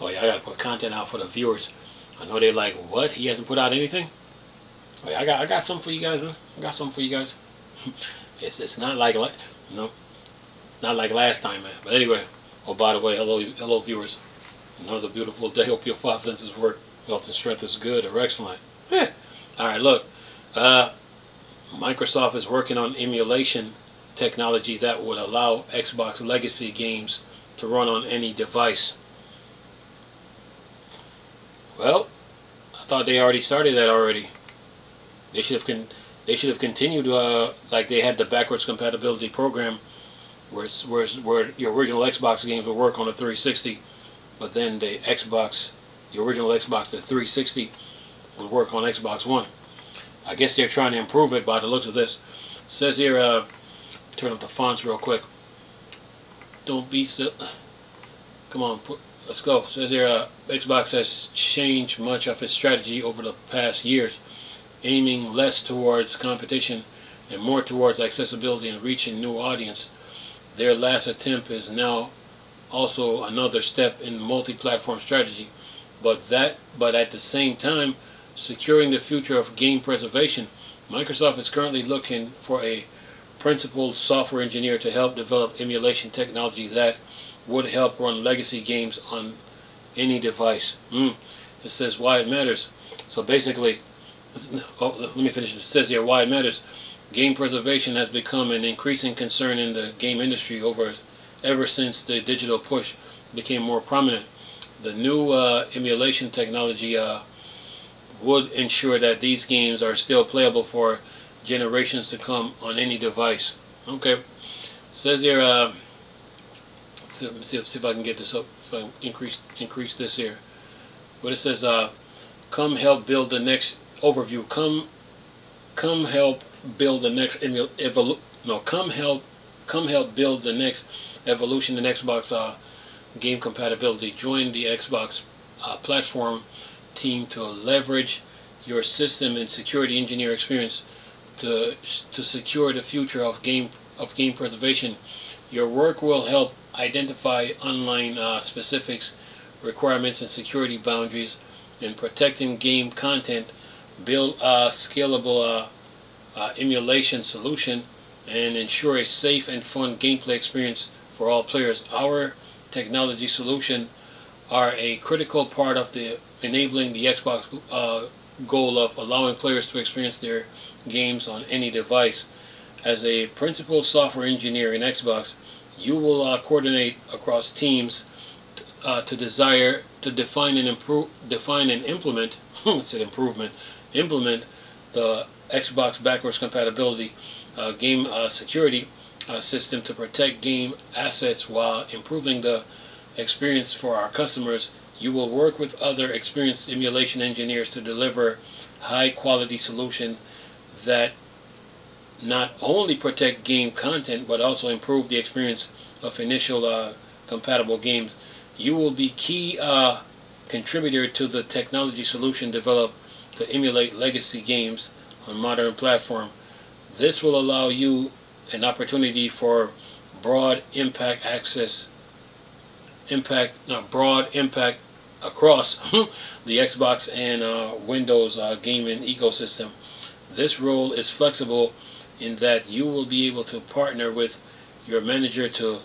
Oh yeah, I gotta put content out for the viewers. I know they're like, what? He hasn't put out anything? Oh yeah, I got something for you guys. Huh? I got something for you guys. It's not like no, not like last time, man. But anyway, oh by the way, hello viewers. Another beautiful day. Hope your five senses work. Health and strength is good or excellent. All right, look. Microsoft is working on emulation technology that would allow Xbox legacy games to run on any device. Well, I thought they already started that already. They should have continued like they had the backwards compatibility program where your original Xbox games would work on a 360, but then the original Xbox, the 360, would work on Xbox One. I guess they're trying to improve it by the looks of this. It says here, turn up the fonts real quick. Don't be so. Come on, let's go. It says here, Xbox has changed much of its strategy over the past years, aiming less towards competition and more towards accessibility and reaching new audience. Their last attempt is now also another step in multi-platform strategy, but at the same time, securing the future of game preservation. Microsoft is currently looking for a principal software engineer to help develop emulation technology that would help run legacy games on any device. It says why it matters. So basically, let me finish. It says here why it matters. Game preservation has become an increasing concern in the game industry ever since the digital push became more prominent. The new emulation technology would ensure that these games are still playable for generations to come on any device. Okay. It says here, see if I can get this up, so I can increase this here. But it says, come help build the next overview. Come help build the next come help build the next evolution in Xbox game compatibility. Join the Xbox platform team to leverage your system and security engineer experience to secure the future of game preservation. Your work will help identify online specifics, requirements, and security boundaries in protecting game content, build a scalable emulation solution, and ensure a safe and fun gameplay experience for all players. Our technology solution are a critical part of enabling the Xbox goal of allowing players to experience their games on any device. As a principal software engineer in Xbox, you will coordinate across teams to define and implement implement the Xbox backwards compatibility game security system to protect game assets while improving the experience for our customers. You will work with other experienced emulation engineers to deliver high quality solution that not only protect game content but also improve the experience of initial compatible games. You will be key contributor to the technology solution developed to emulate legacy games on modern platform. This will allow you an opportunity for broad impact across the Xbox and Windows gaming ecosystem. This role is flexible in that you will be able to partner with your manager to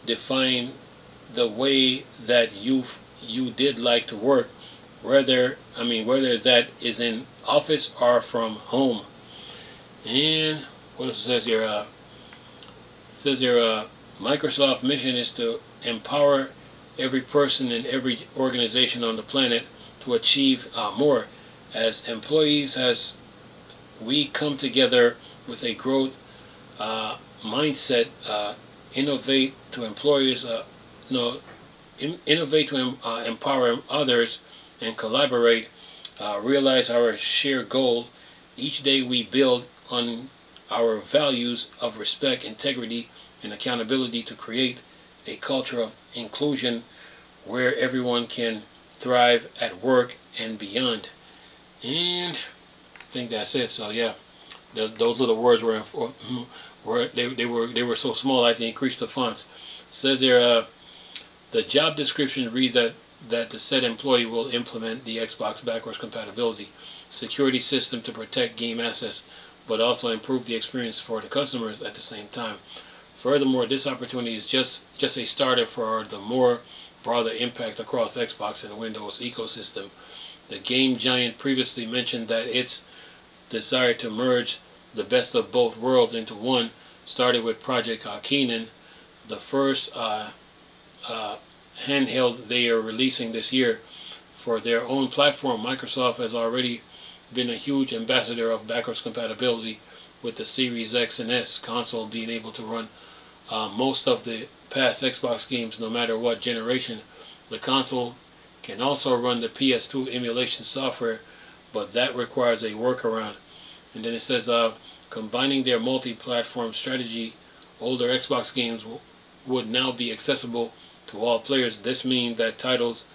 define the way that you did like to work, whether that is in office or from home. And what else it says here? It says here, Microsoft's mission is to empower every person in every organization on the planet to achieve more. As employees, as we come together with a growth mindset, innovate to empower others and collaborate, realize our shared goal. Each day we build on our values of respect, integrity, and accountability to create a culture of inclusion where everyone can thrive at work and beyond. And I think that's it. So yeah, those little words were so small I had to increase the fonts. It says here, the job description reads that that the said employee will implement the Xbox backwards compatibility security system to protect game assets, but also improve the experience for the customers at the same time. Furthermore, this opportunity is just a starter for the more broader impact across Xbox and Windows ecosystem. The game giant previously mentioned that its desire to merge the best of both worlds into one started with Project Keenan, the first handheld they are releasing this year for their own platform. Microsoft has already been a huge ambassador of backwards compatibility, with the Series X and S console being able to run most of the past Xbox games no matter what generation. The console can also run the PS2 emulation software, but that requires a workaround. And then it says, combining their multi-platform strategy, older Xbox games would now be accessible to all players. This means that titles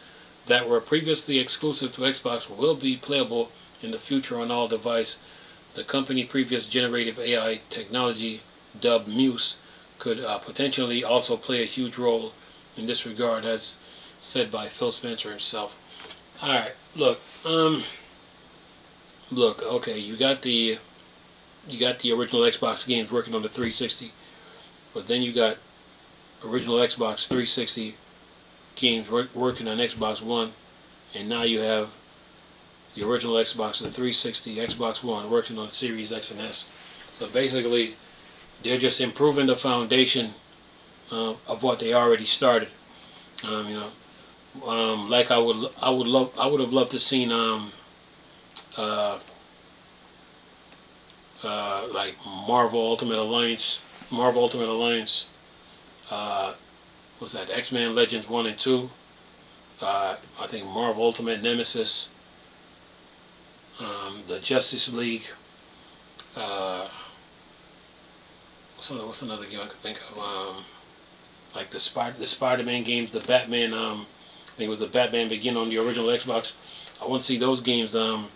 that were previously exclusive to Xbox will be playable in the future on all devices. The company previous generative AI technology, dubbed Muse, could potentially also play a huge role in this regard, as said by Phil Spencer himself. Alright, look, okay, you got the original Xbox games working on the 360, but then you got original Xbox 360 games working on Xbox One, and now you have the original Xbox, the 360, Xbox One working on Series X and S. So basically, they're just improving the foundation of what they already started. Like I would have loved to seen like Marvel Ultimate Alliance, what's that, X-Men Legends 1 and 2, I think Marvel Ultimate Nemesis, the Justice League, what's another game I could think of, like the Spider-Man games, the Batman, I think it was the Batman Begin on the original Xbox. I want to see those games run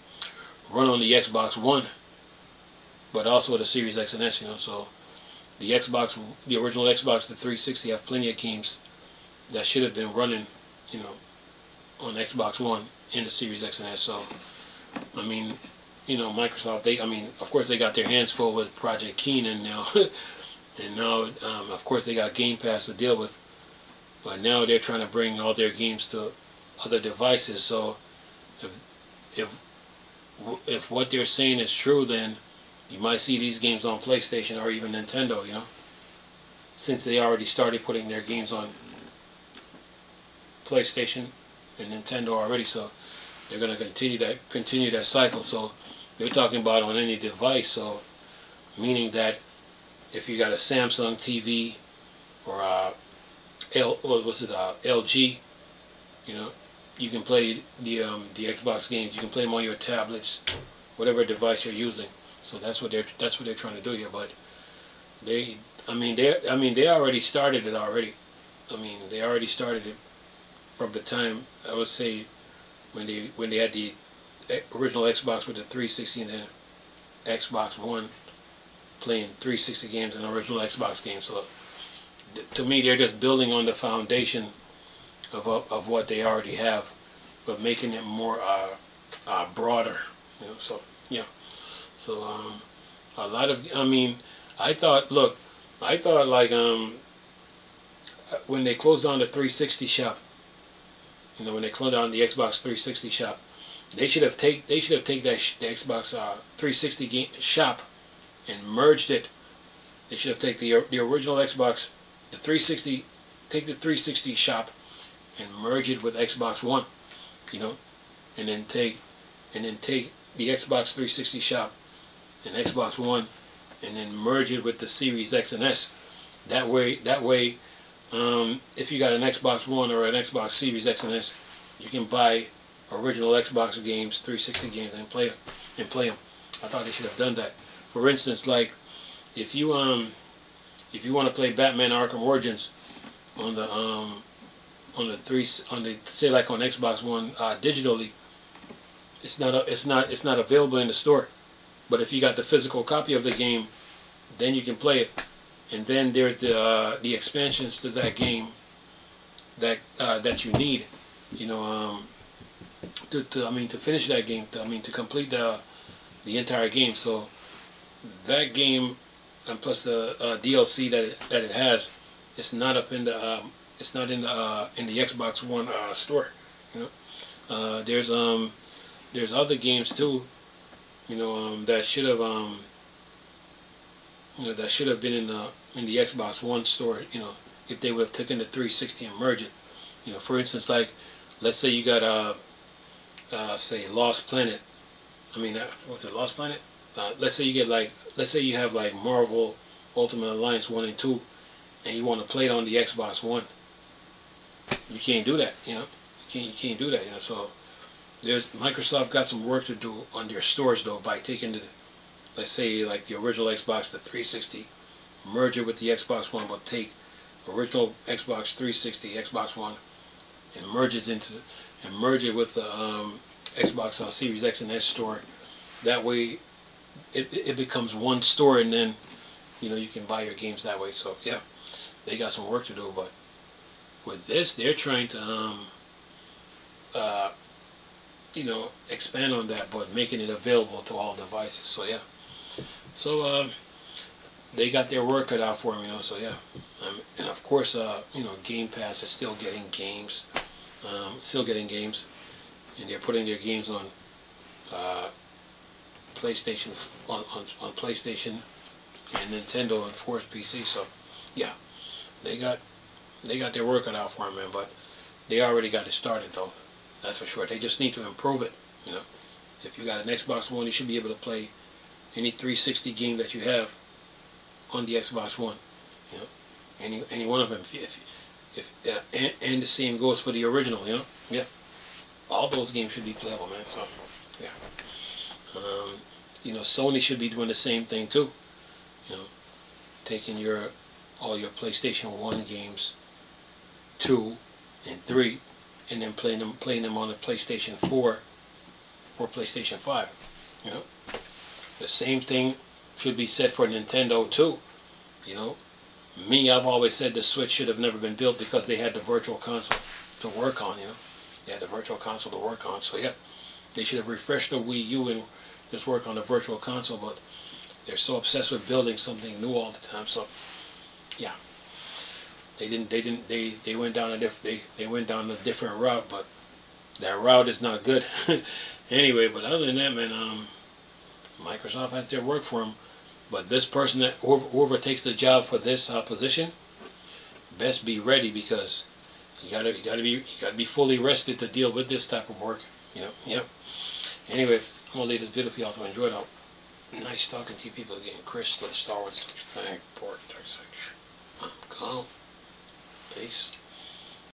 on the Xbox One, but also the Series X and S, so the original Xbox, the 360 have plenty of games that should have been running, on Xbox One in the Series X and S. So, Microsoft, of course they got their hands full with Project Keenan now, and now, of course they got Game Pass to deal with, but now they're trying to bring all their games to other devices. So, if what they're saying is true, then you might see these games on PlayStation or even Nintendo, since they already started putting their games on PlayStation and Nintendo already. So they're going to continue that cycle. So they're talking about on any device. So meaning that if you got a Samsung TV or LG, you can play the Xbox games. You can play them on your tablets, whatever device you're using. So that's what they're trying to do here. But they already started it already. They already started it from the time, I would say, when they had the original Xbox with the 360 and then Xbox One playing 360 games and original Xbox games. So to me, they're just building on the foundation of what they already have, but making it more broader. So yeah. So a lot of I thought like when they closed down the 360 shop, when they closed down the Xbox 360 shop, they should have taken the Xbox 360 game shop and merged it. They should have taken the original Xbox, the 360, take the 360 shop and merge it with Xbox One, and then take the Xbox 360 shop and Xbox One, and then merge it with the Series X and S. That way, if you got an Xbox One or an Xbox Series X and S, you can buy original Xbox games, 360 games, and play them. I thought they should have done that. For instance, like if you want to play Batman Arkham Origins on the say like on Xbox One digitally, it's not available in the store. But if you got the physical copy of the game, then you can play it. And then there's the expansions to that game that you need. you know, to finish that game, to complete the entire game. So that game, and plus the DLC that it has, it's not up in the it's not in the Xbox One store. You know, there's other games too. That should have that should have been in the Xbox One store. If they would have taken the 360 and merged it. For instance, like let's say you got say Lost Planet. What's it, Lost Planet? Let's say you have like Marvel Ultimate Alliance 1 and 2, and you want to play it on the Xbox One. You can't do that. You can't do that. So Microsoft got some work to do on their stores though, by taking let's say like the original Xbox, the 360, merge it with the Xbox One, but take original Xbox 360, Xbox One, and merge it with the Xbox Series X and S store. That way, it becomes one store, and then you can buy your games that way. So yeah, they got some work to do, but with this, they're trying to expand on that, but making it available to all devices. So yeah, so they got their work cut out for them. So yeah, and of course, Game Pass is still getting games, and they're putting their games on PlayStation on PlayStation and Nintendo and of course PC. So yeah, they got their work cut out for them, man. But they already got it started though. That's for sure. They just need to improve it. If you got an Xbox One, you should be able to play any 360 game that you have on the Xbox One. Any one of them. And the same goes for the original. Yeah, all those games should be playable, man. So yeah. Sony should be doing the same thing too. Taking all your PlayStation 1 games, 2 and 3, and then playing them on the PlayStation 4 or PlayStation 5. The same thing should be said for Nintendo too. I've always said the Switch should have never been built because they had the Virtual Console to work on. They had the Virtual Console to work on. So yeah, they should have refreshed the Wii U and just work on the Virtual Console. But they're so obsessed with building something new all the time. So yeah, they went down a different route, but that route is not good. Anyway, but other than that, man, Microsoft has their work for them. But this person, whoever takes the job for this position, best be ready, because you gotta be fully rested to deal with this type of work. Yep. Anyway, I'm gonna leave this video for y'all to enjoy it. Nice talking to you people again. Chris, let's start with such a thing. Port, I'm gone. Peace.